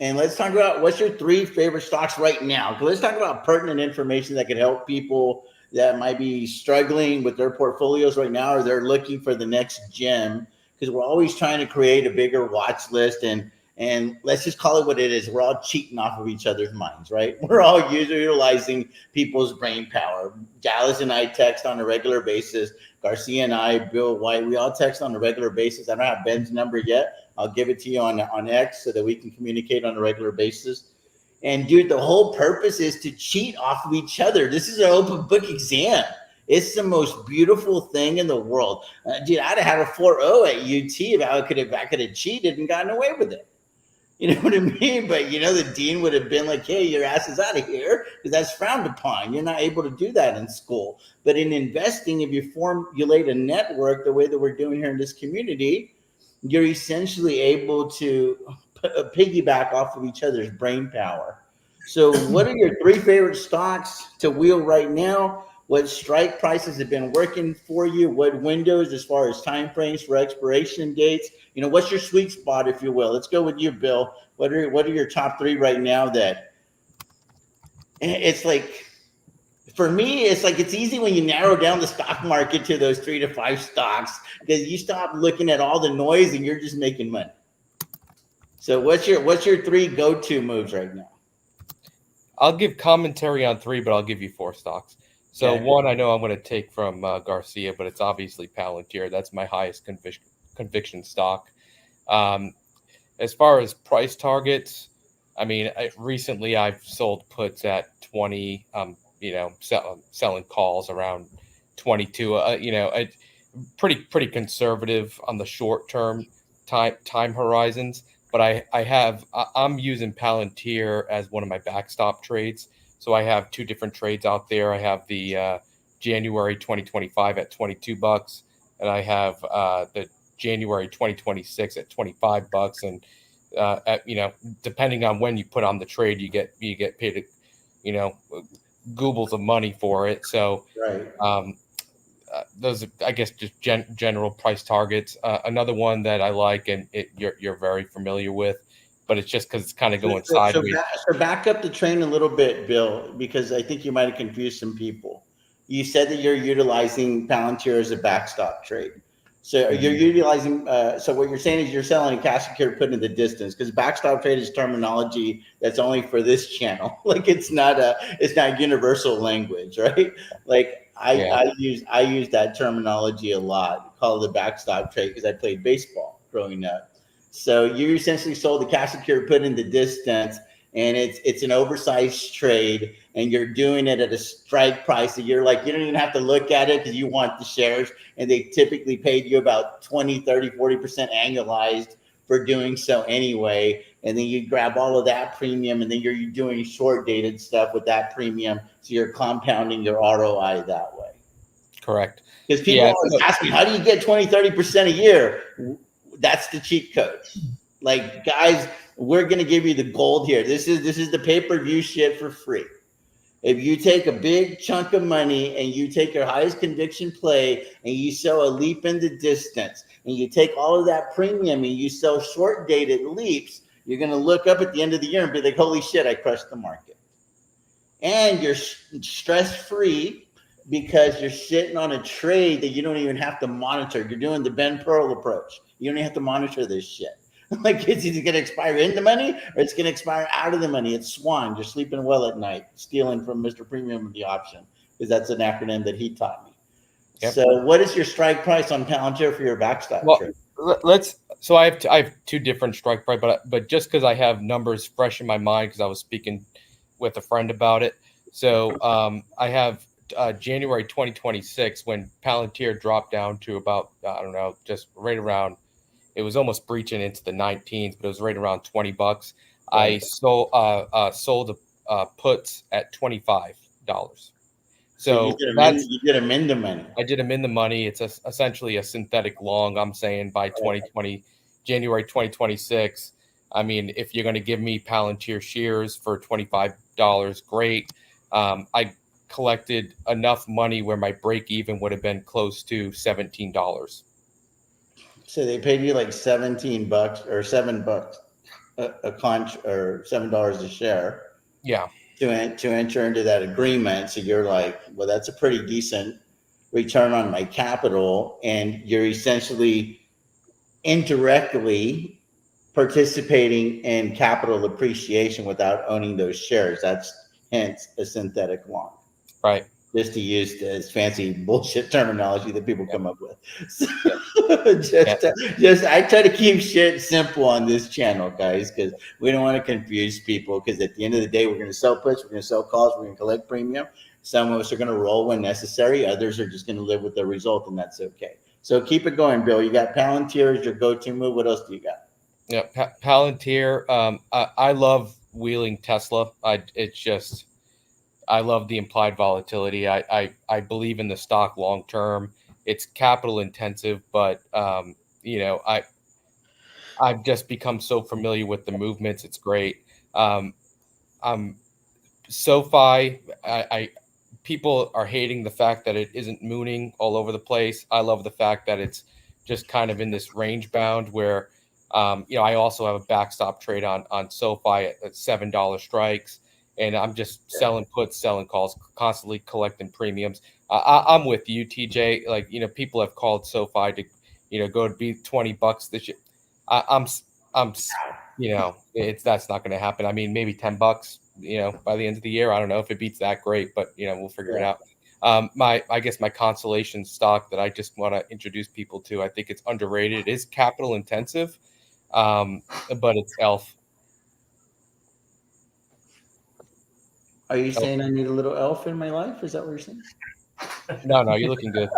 And let's talk about what's your three favorite stocks right now. Let's talk about pertinent information that could help people that might be struggling with their portfolios right now, or they're looking for the next gem. Because we're always trying to create a bigger watch list, and let's just call it what it is. We're all cheating off of each other's minds, right? We're all utilizing people's brain power. Dallas and I text on a regular basis. Garcia and I, Bill White, we all text on a regular basis. I don't have Ben's number yet. I'll give it to you on X so that we can communicate on a regular basis. And dude, the whole purpose is to cheat off of each other. This is an open book exam. It's the most beautiful thing in the world. Dude, I'd have had a 4.0 at UT if I could have cheated and gotten away with it. You know what I mean? But, the dean would have been like, hey, your ass is out of here, because that's frowned upon. You're not able to do that in school. But in investing, if you formulate a network the way that we're doing here in this community, you're essentially able to piggyback off of each other's brain power. So what are your three favorite stocks to wheel right now? What strike prices have been working for you? What windows as far as time frames for expiration dates? What's your sweet spot, if you will? Let's go with you, Bill. What are your top three right now that it's like, for me, it's like it's easy when you narrow down the stock market to those 3 to 5 stocks, because you stop looking at all the noise and you're just making money. So what's your three go-to moves right now? I'll give commentary on 3, but I'll give you 4 stocks. So one, I know I'm going to take from Garcia, but it's obviously Palantir. That's my highest conviction stock. As far as price targets, I mean, recently I've sold puts at 20, selling calls around 22, pretty conservative on the short term time horizons. But I'm using Palantir as one of my backstop trades. So I have 2 different trades out there. I have the January 2025 at $22, and I have the January 2026 at $25. And depending on when you put on the trade, you get paid, goobles of money for it. So right. Those are, I guess, just general price targets. Another one that I like, and you're very familiar with, but it's just because it's kind of going sideways. So back up the train a little bit, Bill, because I think you might have confused some people. You said that you're utilizing Palantir as a backstop trade. So you're utilizing. So what you're saying is you're selling a cash secured put in the distance, because backstop trade is terminology that's only for this channel. Like it's not universal language, right? Like I use that terminology a lot. Call it the backstop trade because I played baseball growing up. So you essentially sold the cash secured put in the distance, and it's an oversized trade, and you're doing it at a strike price that you don't even have to look at it because you want the shares, and they typically paid you about 20, 30, 40% annualized for doing so anyway. And then you grab all of that premium, and then you're doing short dated stuff with that premium. So you're compounding your ROI that way. Correct. Because people always ask me, how do you get 20, 30% a year? That's the cheat code. Like, guys, we're going to give you the gold here. This is the pay-per-view shit for free. If you take a big chunk of money and you take your highest conviction play and you sell a leap in the distance, and you take all of that premium and you sell short dated leaps, you're going to look up at the end of the year and be like, holy shit, I crushed the market. And you're stress-free because you're sitting on a trade that you don't even have to monitor. You're doing the Ben Pearl approach. You don't even have to monitor this shit. Like, it's either going to expire in the money or it's going to expire out of the money. It's SWAN. You're sleeping well at night, stealing from Mr. Premium of the option, because that's an acronym that he taught me. Yep. So what is your strike price on Palantir for your backstop trade? So I have 2 different strike price, but just because I have numbers fresh in my mind because I was speaking with a friend about it. So I have January 2026 when Palantir dropped down to about, I don't know, just right around, it was almost breaching into the 19s, but it was right around $20. Right. I sold puts at $25. So you did them in the money. I did them in the money. It's essentially a synthetic long. I'm saying by January 2026. I mean, if you're going to give me Palantir shares for $25, great. I collected enough money where my break even would have been close to $17. So they paid you like $17 or $7. a conch or $7 a share Yeah. to enter into that agreement. So you're like, well, that's a pretty decent return on my capital, and you're essentially indirectly participating in capital appreciation without owning those shares. That's hence a synthetic long. Right. Just to use this fancy bullshit terminology that people come up with. So Yeah. just I try to keep shit simple on this channel, guys, because we don't want to confuse people. Because at the end of the day, we're going to sell puts, we're going to sell calls, we're going to collect premium. Some of us are going to roll when necessary. Others are just going to live with the result, and that's okay. So keep it going, Bill. You got Palantir as your go-to move. What else do you got? Yeah, Palantir. I love wheeling Tesla. I love the implied volatility. I believe in the stock long term. It's capital intensive, but I've just become so familiar with the movements. It's great. SoFi. People are hating the fact that it isn't mooning all over the place. I love the fact that it's just kind of in this range bound where, I also have a backstop trade on SoFi at $7 strikes, and I'm just selling puts, selling calls, constantly collecting premiums. I'm with you, TJ. Like, people have called SoFi to, go to be $20 this year. I'm, that's not going to happen. I mean, maybe $10, by the end of the year. I don't know if it beats that great, but we'll figure it out. I guess my consolation stock that I just want to introduce people to, I think it's underrated. It is capital intensive, but it's ELF. Are you saying I need a little elf in my life? Is that what you're saying? No, you're looking good.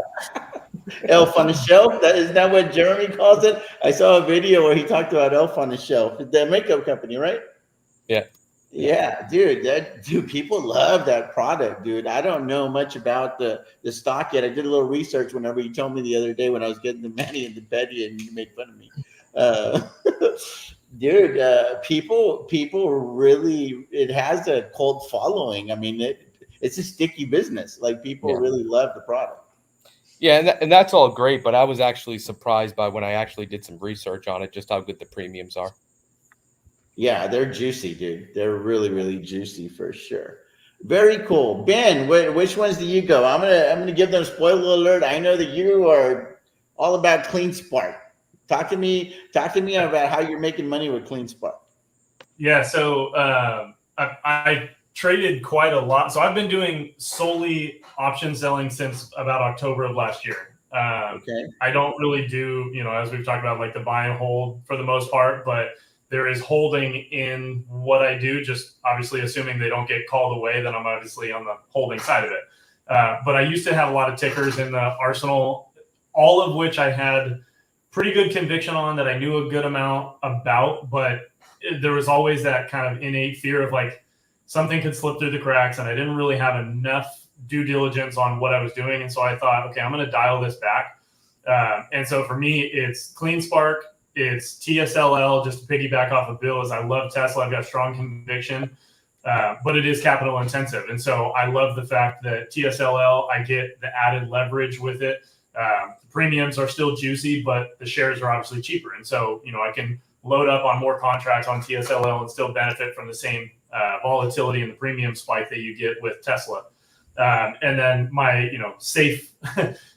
Elf on the shelf? Isn't that what Jeremy calls it? I saw a video where he talked about elf on the shelf, the makeup company, right? Yeah. Yeah, dude, people love that product, dude. I don't know much about the stock yet. I did a little research whenever you told me the other day when I was getting the Manny and the Betty, and you made fun of me. Dude, people really, it has a cult following. I mean, it's a sticky business. Like, people really love the product. Yeah, and that's all great, but I was actually surprised by when I actually did some research on it, just how good the premiums are. Yeah, they're juicy, dude. They're really, really juicy for sure. Very cool. Ben, which ones do you go? I'm gonna give them spoiler alert. I know that you are all about Clean Spark. Talk to me about how you're making money with Clean Spark. Yeah, so I traded quite a lot. So I've been doing solely option selling since about October of last year. Okay. I don't really do, as we've talked about, like the buy and hold for the most part, but there is holding in what I do, just obviously assuming they don't get called away, then I'm obviously on the holding side of it. But I used to have a lot of tickers in the arsenal, all of which I had pretty good conviction on, that I knew a good amount about, but there was always that kind of innate fear of like something could slip through the cracks, and I didn't really have enough due diligence on what I was doing. And so I thought, okay, I'm going to dial this back. And so for me, it's Clean Spark, it's TSLL, just to piggyback off of Bill, is I love Tesla. I've got strong conviction, but it is capital intensive. And so I love the fact that TSLL, I get the added leverage with it. The premiums are still juicy, but the shares are obviously cheaper. And so, I can load up on more contracts on TSLL and still benefit from the same volatility and the premium spike that you get with Tesla. And then my, safe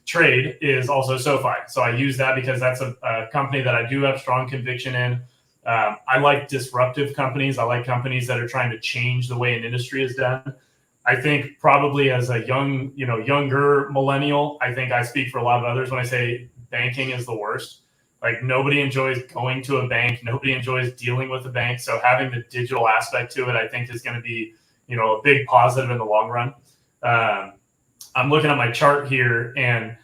trade is also SoFi. So I use that because that's a company that I do have strong conviction in. I like disruptive companies. I like companies that are trying to change the way an industry is done. I think probably as a younger millennial, I think I speak for a lot of others when I say banking is the worst. Like, nobody enjoys going to a bank. Nobody enjoys dealing with a bank. So having the digital aspect to it, I think, is going to be, a big positive in the long run. I'm looking at my chart here, and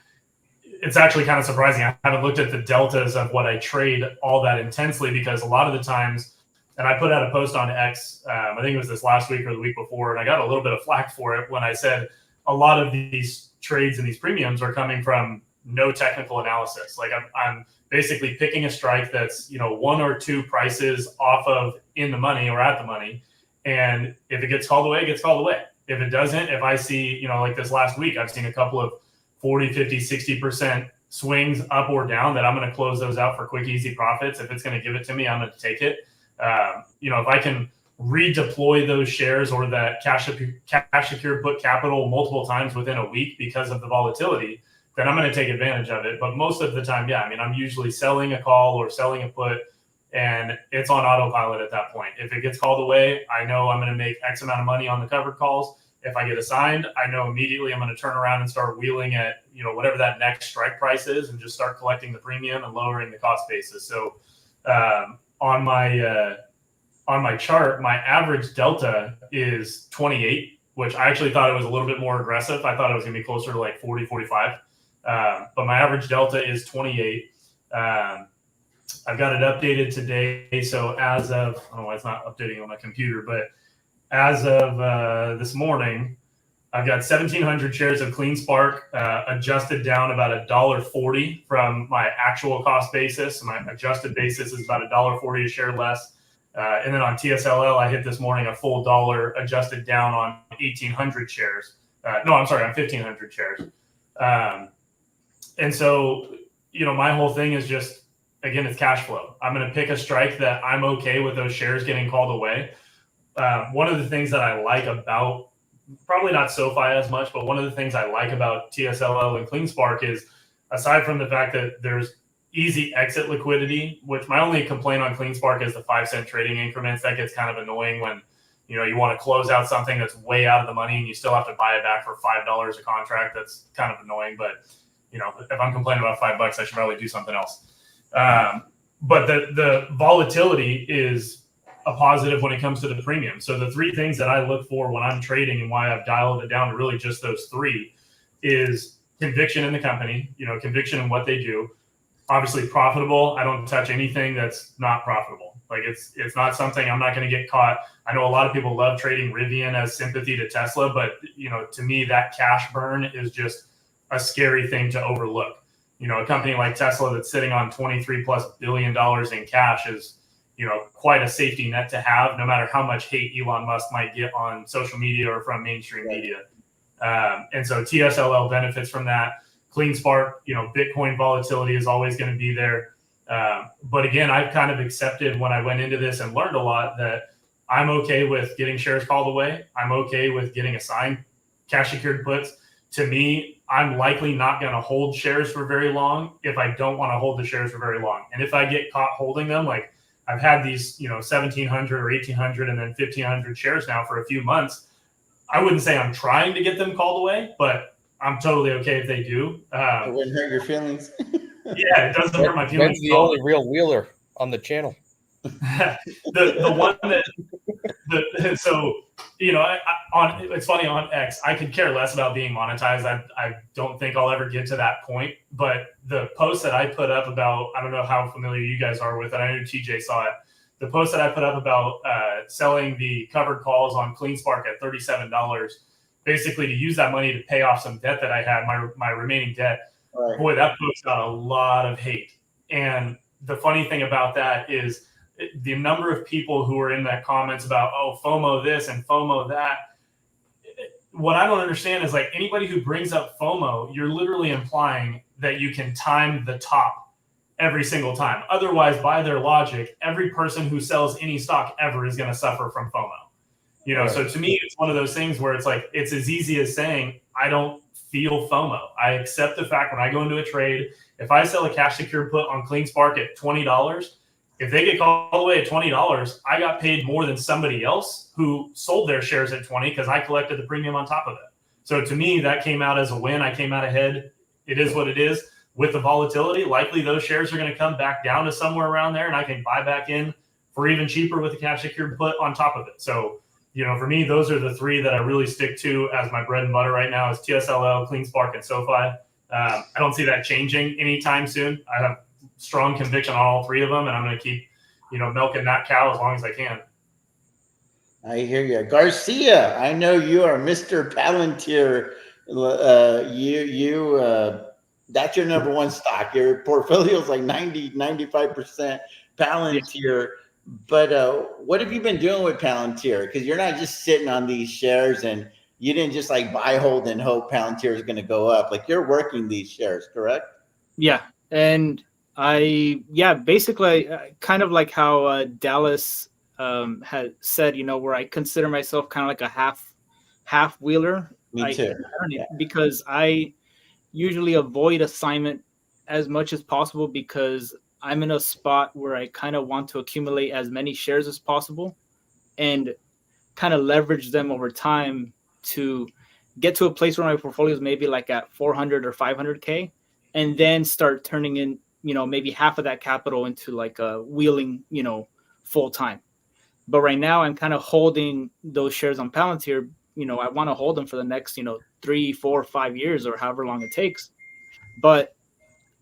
it's actually kind of surprising. I haven't looked at the deltas of what I trade all that intensely, because a lot of the times, and I put out a post on X, I think it was this last week or the week before, and I got a little bit of flack for it when I said a lot of these trades and these premiums are coming from no technical analysis. Like, I'm basically picking a strike that's, one or two prices off of in the money or at the money. And if it gets called away, it gets called away. If it doesn't, if I see, like this last week, I've seen a couple of 40, 50, 60% swings up or down that I'm going to close those out for quick, easy profits. If it's going to give it to me, I'm going to take it. If I can redeploy those shares or that cash secured put capital multiple times within a week because of the volatility, then I'm going to take advantage of it. But most of the time, I'm usually selling a call or selling a put, and it's on autopilot at that point. If it gets called away, I know I'm going to make X amount of money on the covered calls. If I get assigned, I know immediately I'm going to turn around and start wheeling at, whatever that next strike price is and just start collecting the premium and lowering the cost basis. So on my chart, my average delta is 28, which I actually thought it was a little bit more aggressive. I thought it was going to be closer to like 40, 45. But my average delta is 28. I've got it updated today. So as of, I don't know why it's not updating on my computer, but as of this morning, I've got 1,700 shares of Clean Spark, adjusted down about $1.40 from my actual cost basis. My adjusted basis is about $1.40 a share less. And then on TSLL, I hit this morning a full dollar adjusted down on 1,800 shares. On 1,500 shares. And so, my whole thing is just, again, it's cash flow. I'm going to pick a strike that I'm okay with those shares getting called away. One of the things that I like about, probably not SoFi as much, but one of the things I like about TSLL and Clean Spark is, aside from the fact that there's easy exit liquidity, which my only complaint on Clean Spark is the 5-cent trading increments. That gets kind of annoying when, you want to close out something that's way out of the money and you still have to buy it back for $5 a contract. That's kind of annoying, but if I'm complaining about $5, I should probably do something else. But the volatility is a positive when it comes to the premium. So the three things that I look for when I'm trading and why I've dialed it down to really just those three is conviction in the company, conviction in what they do. Obviously profitable. I don't touch anything that's not profitable. Like it's not something I'm not going to get caught. I know a lot of people love trading Rivian as sympathy to Tesla, but to me, that cash burn is just a scary thing to overlook. A company like Tesla that's sitting on $23+ billion in cash is, quite a safety net to have, no matter how much hate Elon Musk might get on social media or from mainstream media. And so TSLL benefits from that. Clean Spark, Bitcoin volatility is always going to be there. But again, I've kind of accepted when I went into this and learned a lot that I'm okay with getting shares called away. I'm okay with getting assigned cash secured puts. To me, I'm likely not going to hold shares for very long if I don't want to hold the shares for very long. And if I get caught holding them, like I've had these, 1,700 or 1,800 and then 1,500 shares now for a few months. I wouldn't say I'm trying to get them called away, but I'm totally okay if they do. It wouldn't hurt your feelings. Yeah, it doesn't hurt my feelings. Ben's the only real wheeler on the channel. the one that it's funny on X, I could care less about being monetized. I don't think I'll ever get to that point. But the post that I put up about, I don't know how familiar you guys are with it. I know TJ saw it. The post that I put up about selling the covered calls on Clean Spark at $37, basically to use that money to pay off some debt that I had, my remaining debt. Right. Boy, that post got a lot of hate. And the funny thing about that is the number of people who are in that comments about, oh, FOMO this and FOMO that. What I don't understand is, like, anybody who brings up FOMO, you're literally implying that you can time the top every single time. Otherwise, by their logic, every person who sells any stock ever is going to suffer from FOMO. Right. So to me, it's one of those things where it's like, it's as easy as saying, I don't feel FOMO. I accept the fact when I go into a trade, if I sell a cash secured put on Clean Spark at $20, if they get called away at $20, I got paid more than somebody else who sold their shares at $20 because I collected the premium on top of it. So to me, that came out as a win. I came out ahead. It is what it is. With the volatility, likely those shares are going to come back down to somewhere around there, and I can buy back in for even cheaper with the cash secured put on top of it. So, for me, those are the three that I really stick to as my bread and butter right now is TSLL, Clean Spark, and SoFi. I don't see that changing anytime soon. I have strong conviction on all three of them, and I'm going to keep, milking that cow as long as I can. I hear you. Garcia, I know you are Mr. Palantir. That's your number one stock. Your portfolio is like 95% Palantir. Yeah. But what have you been doing with Palantir? Because you're not just sitting on these shares and you didn't just like buy, hold, and hope Palantir is going to go up. Like, you're working these shares, correct? Yeah. And Basically, kind of like how Dallas had said, where I consider myself kind of like a half wheeler. Me too. Because I usually avoid assignment as much as possible because I'm in a spot where I kind of want to accumulate as many shares as possible and kind of leverage them over time to get to a place where my portfolio is maybe like at 400 or 500K, and then start turning in, maybe half of that capital into like a wheeling, full time. But right now I'm kind of holding those shares on Palantir. I want to hold them for the next, 3, 4, 5 years or however long it takes. But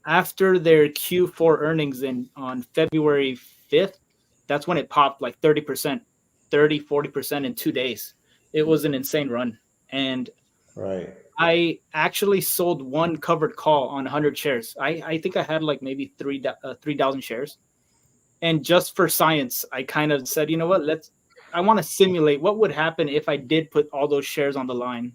after their Q4 earnings on February 5th, that's when it popped like 30%, 40% in 2 days. It was an insane run. And right. I actually sold one covered call on 100 shares. I think I had like maybe 3,000 shares. And just for science, I kind of said, you know what, I want to simulate what would happen if I did put all those shares on the line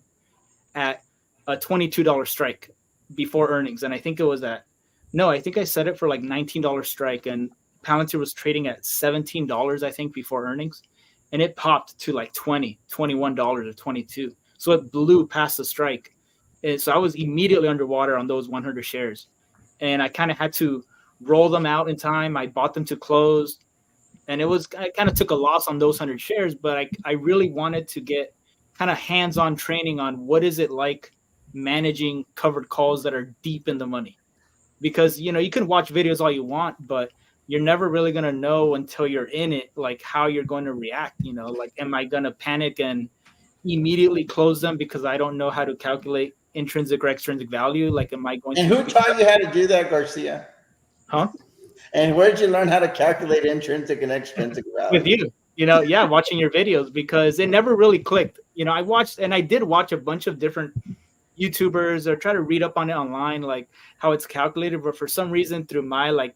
at a $22 strike before earnings. And I think I think I set it for like $19 strike, and Palantir was trading at $17, I think, before earnings. And it popped to like $20, $21 or $22. So it blew past the strike. And so I was immediately underwater on those 100 shares. And I kind of had to roll them out in time. I bought them to close. And I kind of took a loss on those 100 shares, but I really wanted to get kind of hands-on training on what is it like managing covered calls that are deep in the money. Because, you can watch videos all you want, but you're never really going to know until you're in it, like how you're going to react, like, am I going to panic and immediately close them because I don't know how to calculate intrinsic or extrinsic value? Like, am I going to... And who taught you how to do that, Garcia? Huh? And where did you learn how to calculate intrinsic and extrinsic value? With you, watching your videos, because it never really clicked. I did watch a bunch of different YouTubers or try to read up on it online, like how it's calculated. But for some reason, through my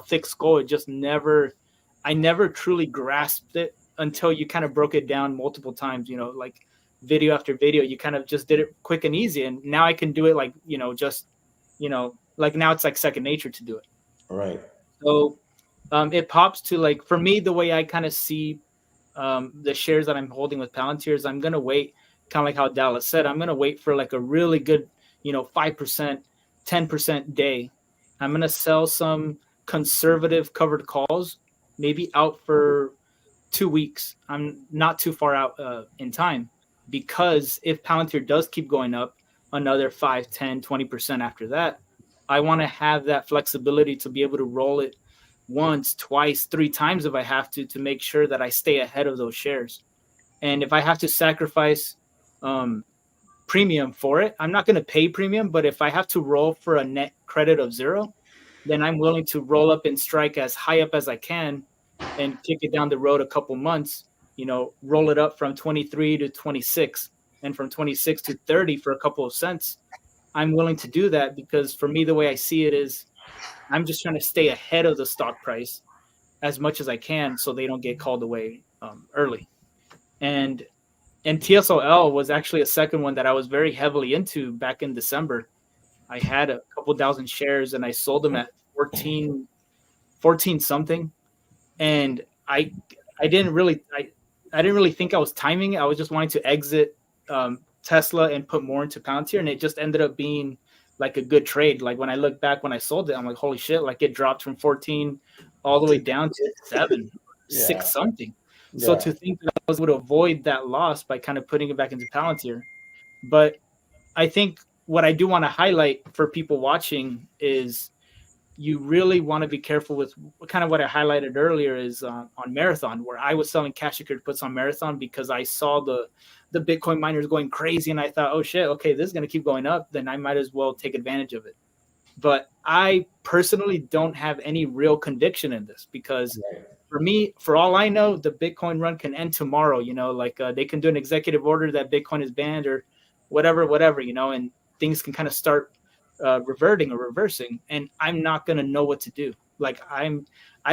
thick skull, it just I never truly grasped it until you kind of broke it down multiple times, like video after video. You kind of just did it quick and easy. And now I can do it like now it's like second nature to do it. Right. So it pops to, like, for me, the way I kind of see the shares that I'm holding with Palantir is I'm going to wait, kind of like how Dallas said, I'm going to wait for like a really good, 5%, 10% day. I'm going to sell some conservative covered calls, maybe out for 2 weeks. I'm not too far out in time, because if Palantir does keep going up another 5, 10, 20% after that, I want to have that flexibility to be able to roll it once, twice, 3 times if I have to make sure that I stay ahead of those shares. And if I have to sacrifice premium for it, I'm not going to pay premium, but if I have to roll for a net credit of 0, then I'm willing to roll up and strike as high up as I can and kick it down the road a couple months, roll it up from 23 to 26 and from 26 to 30 for a couple of cents. I'm willing to do that because for me, the way I see it is I'm just trying to stay ahead of the stock price as much as I can so they don't get called away early. And TSOL was actually a second one that I was very heavily into back in December. I had a couple thousand shares and I sold them at 14 something. And I didn't really think I was timing it. I was just wanting to exit Tesla and put more into Palantir, and it just ended up being like a good trade. Like when I look back when I sold it, I'm like, holy shit, like it dropped from 14 all the way down to 7, 6 something. Yeah. So to think that I was able to avoid that loss by kind of putting it back into Palantir. But I think what I do want to highlight for people watching is you really want to be careful with kind of what I highlighted earlier is on Marathon, where I was selling cash secured puts on Marathon because I saw the Bitcoin miners going crazy. And I thought, oh shit, okay, this is going to keep going up. Then I might as well take advantage of it. But I personally don't have any real conviction in this because for me, for all I know, the Bitcoin run can end tomorrow, they can do an executive order that Bitcoin is banned or whatever, and things can kind of start reverting or reversing, and I'm not going to know what to do. Like I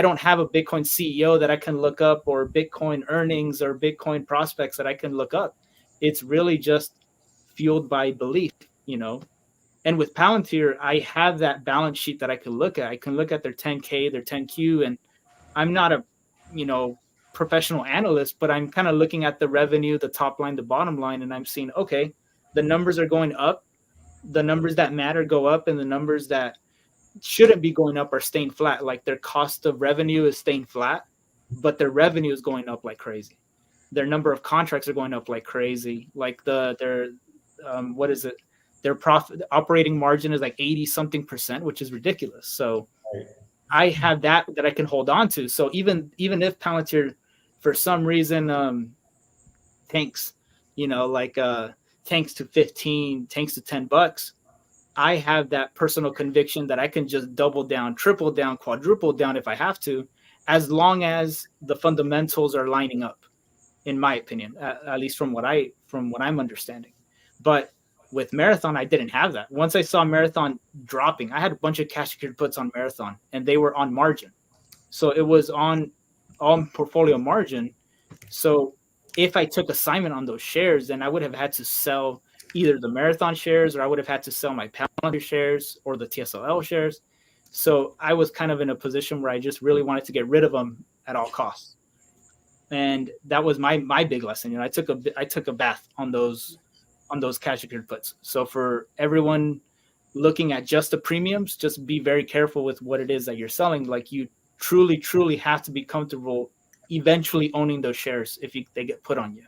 don't have a Bitcoin CEO that I can look up or Bitcoin earnings or Bitcoin prospects that I can look up. It's really just fueled by belief, And with Palantir, I have that balance sheet that I can look at. I can look at their 10K, their 10Q, and I'm not a, professional analyst, but I'm kind of looking at the revenue, the top line, the bottom line, and I'm seeing, okay, the numbers are going up. The numbers that matter go up, and the numbers that shouldn't be going up are staying flat. Like their cost of revenue is staying flat, but their revenue is going up like crazy. Their number of contracts are going up like crazy. Like their profit operating margin is like 80 something percent, which is ridiculous. So I have that I can hold on to. So even if Palantir for some reason tanks, tanks to 15, tanks to $10, I have that personal conviction that I can just double down, triple down, quadruple down if I have to, as long as the fundamentals are lining up, in my opinion, at least from what I'm understanding. But with Marathon, I didn't have that. Once I saw Marathon dropping, I had a bunch of cash secured puts on Marathon, and they were on margin. So it was on portfolio margin. So if I took assignment on those shares, then I would have had to sell either the Marathon shares, or I would have had to sell my Palantir shares or the TSLL shares. So I was kind of in a position where I just really wanted to get rid of them at all costs. And that was my big lesson. I took a bath on those cash secured puts. So for everyone looking at just the premiums, just be very careful with what it is that you're selling. Like you truly have to be comfortable eventually owning those shares if they get put on you.